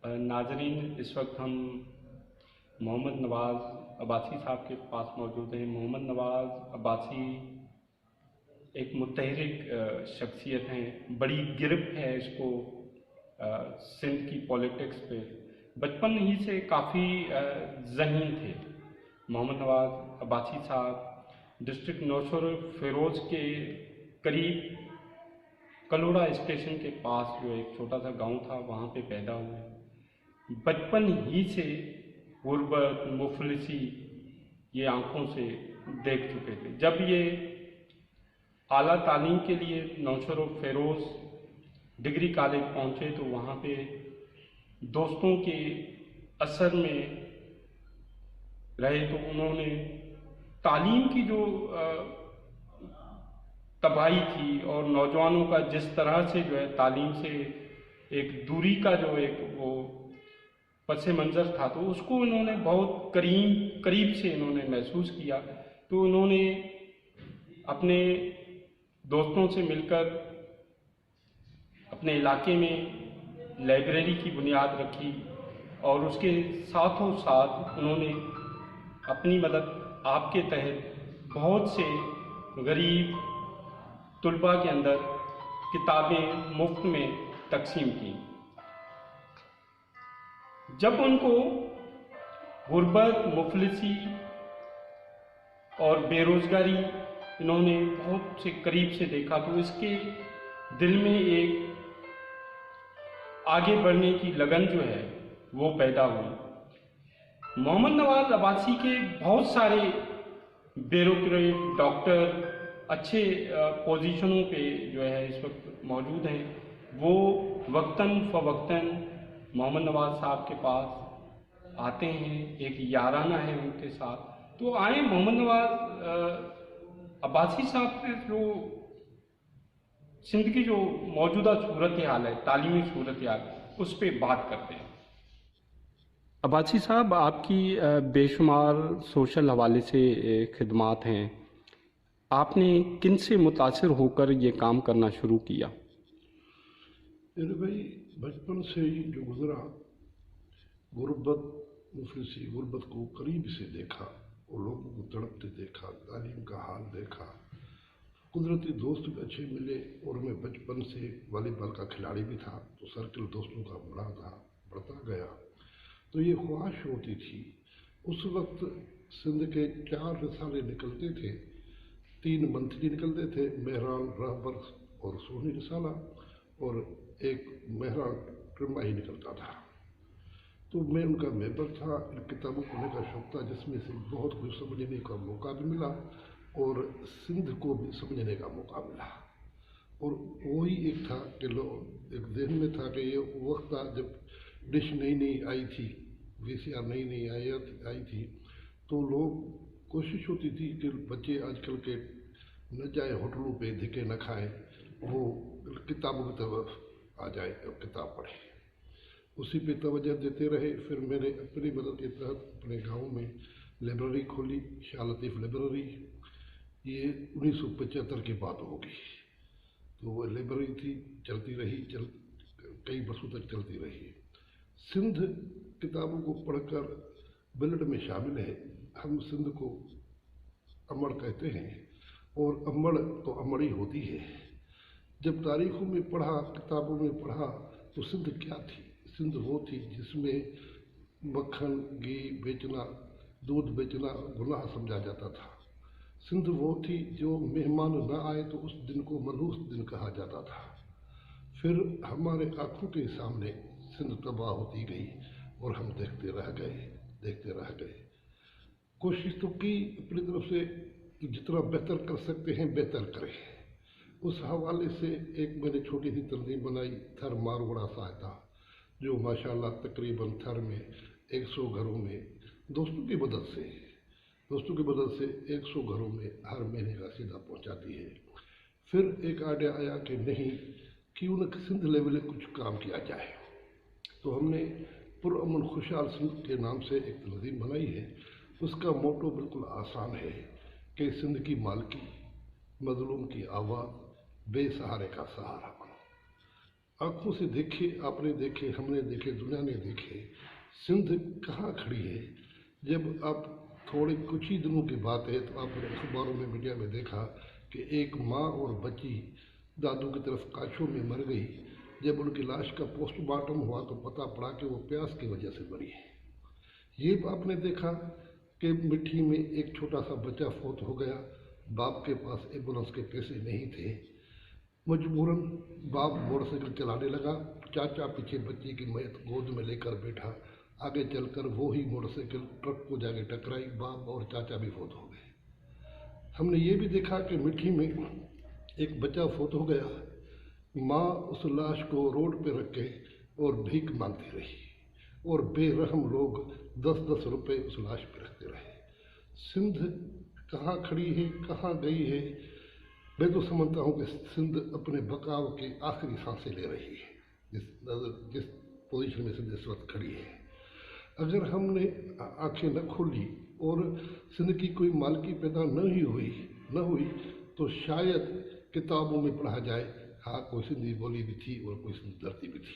नाजरीन, इस वक्त हम मोहम्मद नवाज़ अब्बासी साहब के पास मौजूद हैं। मोहम्मद नवाज़ अब्बासी एक मुतहरिक शख्सियत हैं। बड़ी गिरफ्त है इसको सिंध की पॉलिटिक्स पे। बचपन ही से काफ़ी ज़हीन थे। मोहम्मद नवाज़ अब्बासी साहब डिस्ट्रिक्ट नौशर फ़िरोज़ के करीब कलोड़ा स्टेशन के पास जो एक छोटा सा गांव था, वहाँ पे पैदा हुए। बचपन ही से गुर्बत, मुफलिसी ये आंखों से देख चुके थे। जब ये आला तालीम के लिए नौशर फ़िरोज़ डिग्री कॉलेज पहुँचे तो वहाँ पे दोस्तों के असर में रहे तो उन्होंने तालीम की जो तबाही थी और नौजवानों का जिस तरह से जो है तालीम से एक दूरी का जो एक वो पस मंज़र था, तो उसको इन्होंने बहुत करीब से इन्होंने महसूस किया। तो उन्होंने अपने दोस्तों से मिलकर अपने इलाके में लाइब्रेरी की बुनियाद रखी और उसके साथों साथ उन्होंने अपनी मदद आपके तहत बहुत से गरीब तुलबा के अंदर किताबें मुफ्त में तकसीम की। जब उनको गुर्बत, मुफलिसी और बेरोज़गारी इन्होंने बहुत से करीब से देखा तो इसके दिल में एक आगे बढ़ने की लगन जो है वो पैदा हुई। मोहम्मद नवाज़ अब्बासी के बहुत सारे ब्यूरोक्रेट, डॉक्टर अच्छे पोजीशनों पे जो है इस वक्त मौजूद हैं। वो वक्तन फ़वक्तन मोहम्मद नवाज़ साहब के पास आते हैं, एक याराना है उनके साथ। तो आए मोहम्मद नवाज़ अब्बासी साहब से जो सिंध की जो मौजूदा सूरत हाल है, तालीमी सूरत हाल, उस पर बात करते हैं। अब्बासी साहब, आपकी बेशुमार सोशल हवाले से खिदमात हैं। आपने किन से मुतासिर होकर ये काम करना शुरू किया? मेरे भाई, बचपन से ही जो गुजरा, गुर्बत, मुफलिसी गुर्बत को करीब से देखा और लोगों को तड़पते देखा, तालीम का हाल देखा। कुदरती दोस्त भी अच्छे मिले और मैं बचपन से वॉलीबॉल का खिलाड़ी भी था, तो सर्कल दोस्तों का बड़ा था, बढ़ता गया। तो ये ख्वाहिश होती थी। उस वक्त सिंध के 4 रिसाले निकलते थे, 3 मंथली निकलते थे, महरान, रहबर और सोनी रिसाला, और एक महरान ट्रिमाही निकलता था। तो मैं उनका मेंबर था। इन किताबों पढ़ने का शौक था, जिसमें से बहुत कुछ समझने का मौका भी मिला और सिंध को भी समझने का मौका मिला। और वही एक था कि एक जहन में था कि ये वक्त था जब डिश नई नई आई थी, VCR नई नई आई थी, तो लोग कोशिश होती थी कि बच्चे आजकल के न जाए होटलों पे धिके न खाएं, वो किताबों की तरफ आ जाए और किताब पढ़े। उसी पे तवज्जो देते रहे। फिर मैंने अपनी मदद के तहत अपने गांव में लाइब्रेरी खोली, शाह लतीफ़ लाइब्रेरी। ये 1975 की बात होगी। तो वो लाइब्रेरी थी, चलती रही, कई बरसों तक चलती रही। सिंध किताबों को पढ़कर बिलड में शामिल है। हम सिंध को अमड़ कहते हैं और अमड़ तो अमड़ ही होती है। जब तारीखों में पढ़ा, किताबों में पढ़ा, तो सिंध क्या थी? सिंध वो थी जिसमें मक्खन, घी बेचना, दूध बेचना गुनाह समझा जाता था। सिंध वो थी जो मेहमान न आए तो उस दिन को मनहूस दिन कहा जाता था। फिर हमारे आंखों के सामने सिंध तबाह होती गई और हम देखते रह गए। कोशिश तो की अपनी तरफ से कि जितना बेहतर कर सकते हैं बेहतर करें। उस हवाले से एक मैंने छोटी सी तंजीम बनाई, थर मारवाड़ा सहायता, जो माशाल्लाह तकरीबन थर में 100 घरों में दोस्तों की मदद से 100 घरों में हर महीने का सीधा पहुंचाती है। फिर एक आइडिया आया कि नहीं, क्यों न सिंध लेवल कुछ काम किया जाए। तो हमने पुरअमन खुशहाल सिंध के नाम से एक तंजीम बनाई है। उसका मोटो बिल्कुल आसान है कि सिंध की मालकी, मजलूम की आवाज़, बेसहारे का सहारा बनो। आंखों से देखे, आपने देखे, हमने देखे, दुनिया ने देखे, सिंध कहाँ खड़ी है। जब आप थोड़े कुछ ही दिनों की बात है तो आपने अखबारों में, मीडिया में देखा कि एक माँ और बच्ची दादू की तरफ काछों में मर गई। जब उनकी लाश का पोस्टमार्टम हुआ तो पता पड़ा कि वो प्यास की वजह से मरी है। ये आपने देखा कि मिट्टी में एक छोटा सा बच्चा फौत हो गया, बाप के पास एम्बुलेंस के पैसे नहीं थे, मजबूरन बाप मोटरसाइकिल चलाने लगा, चाचा पीछे बच्चे की मैयत गोद में लेकर बैठा। आगे चलकर वो ही मोटरसाइकिल ट्रक को जाके टकराई, बाप और चाचा भी फौत हो गए। हमने ये भी देखा कि मिट्टी में एक बच्चा फौत हो गया, माँ उस लाश को रोड पे रख के और भीख मांगती रही और बेरहम लोग 10-10 रुपए उस लाश पे रखते रहे। सिंध कहाँ खड़ी है, कहाँ गई है। मैं तो समझता हूँ कि सिंध अपने बकाव की आखिरी सांसें ले रही है, जिस पोजीशन में सिंध इस वक्त खड़ी है। अगर हमने आंखें न खोली और सिंध की कोई मालकी पैदा न हुई तो शायद किताबों में पढ़ा जाए, हाँ कोई सिंधी बोली भी थी और कोई सिंधी धरती भी थी।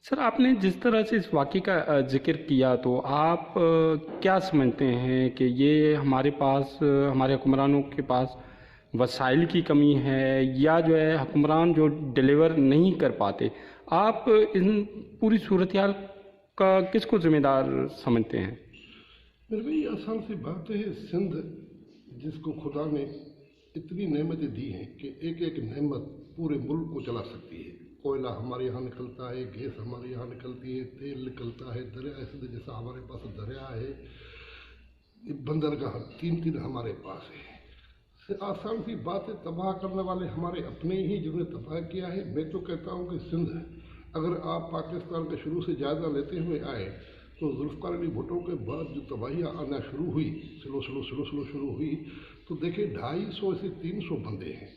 सर, आपने जिस तरह से इस वाक़े का जिक्र किया तो आप क्या समझते हैं कि ये हमारे पास, हमारे हुक्मरानों के पास वसाइल की कमी है या जो है हुक्मरान जो डिलीवर नहीं कर पाते? आप इन पूरी सूरत हाल का किसको ज़िम्मेदार समझते हैं? मेरे भाई आसान सी बात है, सिंध जिसको खुदा ने इतनी नेमतें दी हैं कि एक एक नेमत पूरे मुल्क को चला सकती है। कोयला हमारे यहाँ निकलता है, गैस हमारे यहाँ निकलती है, तेल निकलता है, दरिया सिंध जैसा हमारे पास दरिया है, बंदरगाह 3 हमारे पास है। आसान सी बात है, तबाह करने वाले हमारे अपने ही जिन्होंने तबाह किया है। मैं तो कहता हूँ कि सिंध अगर आप पाकिस्तान के शुरू से जायजा लेते हुए आए तो जुल्फ़िकार अली भुट्टो के बाद जो तबाहियाँ आना शुरू हुई, स्लो शुरू हुई, तो देखिए 250 से 300 बंदे हैं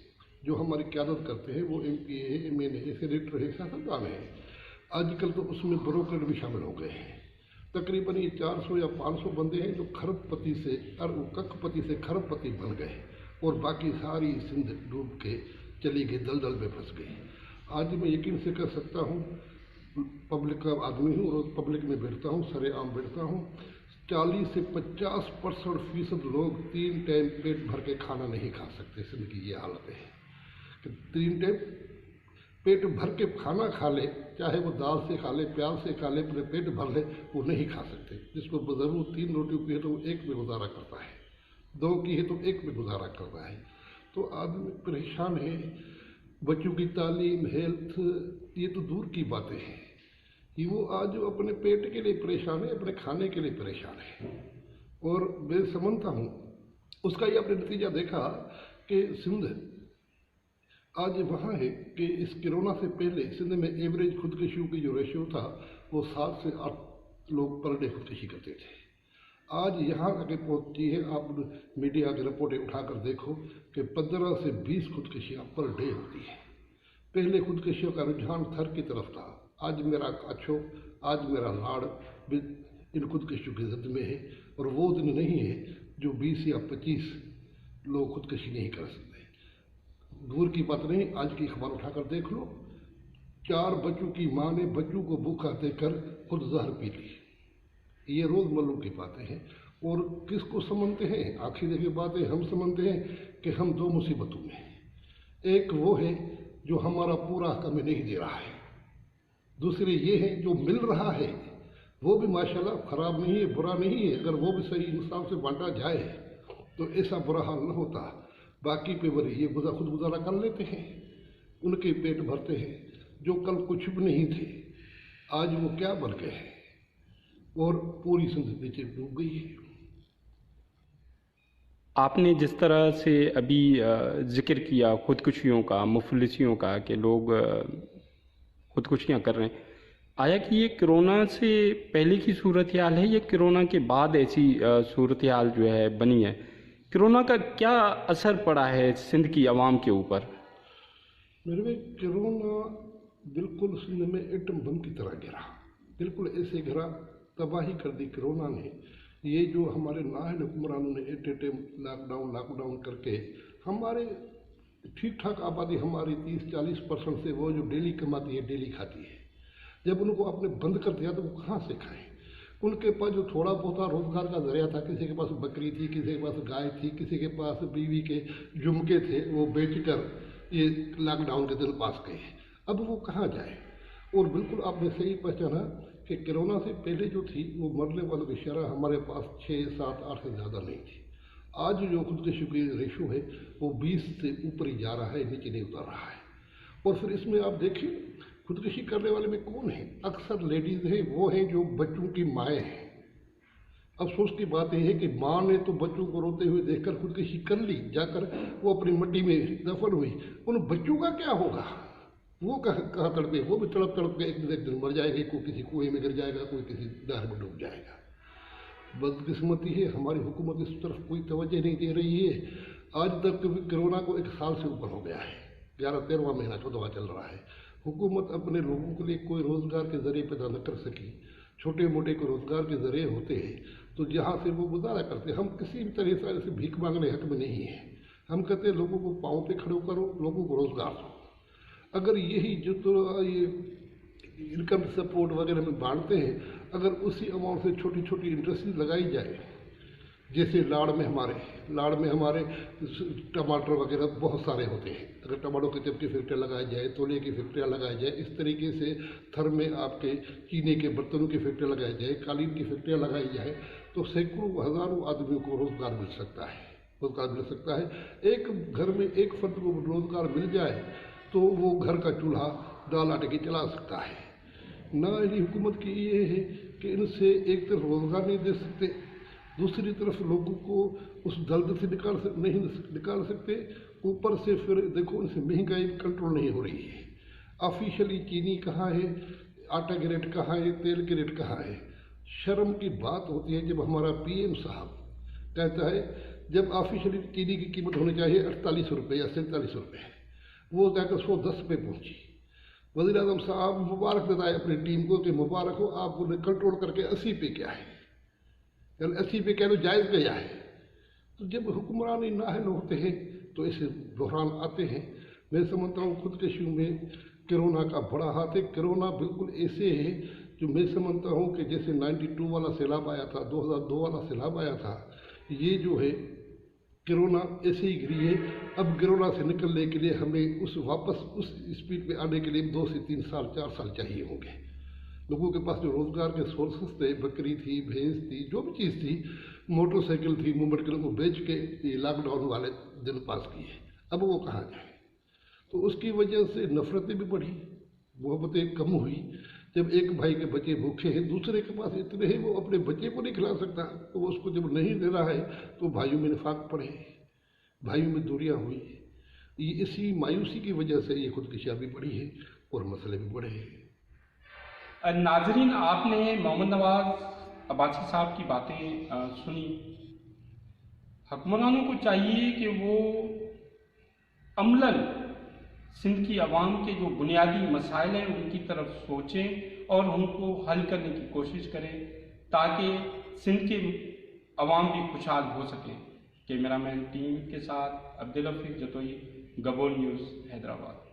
जो हमारी क़यादत करते हैं। वो MP है, MN है, सेनेटर है, सियासतदान है। आजकल तो उसमें ब्रोकर भी शामिल हो गए हैं। तकरीबन ये 400 या 500 बंदे हैं जो कखपति से खरबपति बन गए और बाकी सारी सिंध डूब के चली गई, दलदल में फंस गई। आज मैं यकीन से कह सकता हूँ, पब्लिक का आदमी हूँ और पब्लिक में बैठता हूँ, सरेआम बैठता हूँ, 40 से 50% लोग 3 टाइम पेट भर के खाना नहीं खा सकते। सिंध की ये हालत है कि 3 टाइम पेट भर के खाना खा ले, चाहे वो दाल से खा ले, प्याज से खा ले, अपने पेट भर ले, वो नहीं खा सकते। जिसको ज़रूर 3 रोटी की है तो वो 1 में गुजारा करता है, 2 की है तो 1 में गुजारा करता है। तो आदमी परेशान है। बच्चों की तालीम, हेल्थ, ये तो दूर की बातें हैं। ये वो आज अपने पेट के लिए परेशान है, अपने खाने के लिए परेशान है। और मैं समझता हूँ उसका ये आपने नतीजा देखा कि सिंध आज वहाँ है कि इस कोरोना से पहले सिंध में एवरेज खुदकशियों की जो रेशियो था वो 7 से 8 लोग पर डे खुदकशी करते थे। आज यहाँ आगे पहुँची है। आप मीडिया की रिपोर्टें उठाकर देखो कि 15 से 20 खुदकशियाँ पर डे होती है। पहले खुदकशियों का रुझान थर की तरफ था, आज मेरा काछो, आज मेरा लाड़ इन खुदकशियों की जद में है। और वो दिन नहीं है जो 20 या 25 लोग खुदकशी नहीं कर सकते। दूर की बात नहीं, आज की खबर उठाकर देख लो, 4 बच्चों की माँ ने बच्चों को भूखा देकर खुद जहर पी ली। ये रोज़मर्रा की बातें हैं। और किसको समझते हैं? आखिर की बातें हम समझते हैं कि हम 2 मुसीबतों में हैं। एक वो है जो हमारा पूरा हक हमें नहीं दे रहा है, दूसरी ये है जो मिल रहा है वो भी माशाल्लाह ख़राब नहीं है, बुरा नहीं है। अगर वो भी सही इंसाफ से बांटा जाए तो ऐसा बुरा हाल न होता। बाकी पे वही ये खुद गुजारा कर लेते हैं, उनके पेट भरते हैं। जो कल कुछ भी नहीं थे आज वो क्या बन गए हैं और पूरी सिंध नीचे डूब गई है। आपने जिस तरह से अभी जिक्र किया खुदकुशियों का, मुफलिसियों का, कि लोग खुदकुशियाँ कर रहे हैं, आया कि ये कोरोना से पहले की सूरत हाल है या कोरोना के बाद ऐसी सूरत हाल जो है बनी है? कोरोना का क्या असर पड़ा है सिंध की आवाम के ऊपर? मेरे भाई, कोरोना बिल्कुल सिंध में एटम बम की तरह गिरा, बिल्कुल ऐसे गिरा, तबाही कर दी कोरोना ने। ये जो हमारे नाहल हुक्मरानों ने एट लॉकडाउन करके हमारे ठीक ठाक आबादी हमारी 30-40% से वो जो डेली कमाती है डेली खाती है। जब उनको आपने बंद कर दिया तो वो कहाँ से खाएं? उनके पास जो थोड़ा बहुत रोजगार का जरिया था, किसी के पास बकरी थी, किसी के पास गाय थी, किसी के पास बीवी के झुमके थे, वो बेचकर ये लॉकडाउन के दिन पास गए। अब वो कहाँ जाए? और बिल्कुल आपने सही पहचाना कि कोरोना से पहले जो थी वो मरने वालों की शरह हमारे पास 6, 7, 8 से ज़्यादा नहीं थी। आज जो खुदकशी की रेशो है वो 20 से ऊपर ही जा रहा है, नीचे नहीं उतर रहा है। और फिर इसमें आप देखिए खुदकशी करने वाले में कौन है? अक्सर लेडीज़ हैं, वो हैं जो बच्चों की माएँ हैं। अफसोस की बात यह है कि माँ ने तो बच्चों को रोते हुए देखकर खुदकशी कर ली, जाकर वो अपनी मिट्टी में दफन हुई। उन बच्चों का क्या होगा? वो कहाँ तड़पे? वो भी तड़प तड़प के एक दिन मर जाएगी, कोई किसी कुएं में गिर जाएगा, कोई किसी नहर में डूब जाएगा। बदकिस्मती है, हमारी हुकूमत इस तरफ कोई तवज्जो नहीं दे रही है। आज तक कोरोना को 1 साल से ऊपर हो गया है, 11-13वां महीना 14वां चल रहा है। हुकूमत अपने लोगों के लिए कोई रोज़गार के ज़रिए पैदा न कर सकी। छोटे मोटे को रोज़गार के ज़रिए होते हैं तो जहाँ से वो गुजारा करते। हम किसी भी तरह से भीख मांगने हक में नहीं है। हम कहते हैं लोगों को पाँव पे खड़े करो, लोगों को रोज़गार दो। अगर यही जो तो ये इनकम सपोर्ट वगैरह में बांटते हैं, अगर उसी अमाउंट से छोटी छोटी इंडस्ट्री लगाई जाए, जैसे लाड़ में हमारे टमाटर वगैरह बहुत सारे होते हैं, अगर टमाटो की चप की फैक्ट्री लगाई जाए, तोले की फैक्ट्रियाँ लगाई जाए, इस तरीके से थर में आपके चीनी के बर्तनों की फैक्ट्री लगाई जाए, कालीन की फैक्ट्रियाँ लगाई जाए, तो सैकड़ों हज़ारों आदमियों को रोज़गार मिल सकता है। एक घर में एक फर्द को रोज़गार मिल जाए तो वो घर का चूल्हा दाल आटे की चला सकता है। ना इनकी हुकूमत की ये है कि इनसे एक तरफ रोज़गार नहीं दे सकते, दूसरी तरफ लोगों को उस दलदल से नहीं निकाल सकते, ऊपर से फिर देखो उनसे महंगाई कंट्रोल नहीं हो रही है। ऑफिशियली चीनी कहाँ है, आटा के रेट कहाँ है, तेल के रेट कहाँ है? शर्म की बात होती है जब हमारा PM साहब कहता है जब ऑफिशियली चीनी की कीमत होनी चाहिए 48 रुपये या 47 रुपये, वो जाकर 110 पे पहुँची। वज़ीर आज़म साहब मुबारक देता है अपनी टीम को कि मुबारक हो, आपने कंट्रोल करके 80 पे क्या है, 80 पे क्या तो जायज़ गया है। तो जब हुक्मरानी नाअहल होते हैं तो ऐसे बहरान आते हैं। मैं समझता हूँ खुदकशियों में कोरोना का बड़ा हाथ है। कोरोना बिल्कुल ऐसे है जो मैं समझता हूँ कि जैसे 92 वाला सैलाब आया था, 2002 वाला सैलाब आया था, ये जो है कोरोना ऐसे ही गिरी है। अब कोरोना से निकलने के लिए हमें वापस उस स्पीड पे आने के लिए 2 से 3 साल 4 साल चाहिए होंगे। लोगों के पास जो रोज़गार के सोर्सेस थे, बकरी थी, भैंस थी, जो भी चीज़ थी, मोटरसाइकिल थी, मूवमेंट को बेच के ये लॉकडाउन वाले दिन पास किए। अब वो कहाँ जाए? तो उसकी वजह से नफरतें भी बढ़ी, मोहब्बतें कम हुई। जब एक भाई के बच्चे भूखे हैं, दूसरे के पास इतने हैं वो अपने बच्चे को नहीं खिला सकता, तो वो उसको जब नहीं दे रहा है तो भाइयों में निफाक पड़े, भाइयों में दूरियां हुई। ये इसी मायूसी की वजह से ये खुदकशियाँ भी बढ़ी है और मसले भी बढ़े हैं। नाजरीन, आपने मोहम्मद नवाज अब्बासी साहब की बातें सुनी। हुक्मरानों को चाहिए कि वो अमलन सिंध की आवाम के जो बुनियादी मसाइल हैं उनकी तरफ सोचें और उनको हल करने की कोशिश करें ताकि सिंध के अवाम भी खुशहाल हो सकें। कैमरामैन टीम के साथ अब्दुल हफीज जतोई, गबोल न्यूज़, हैदराबाद।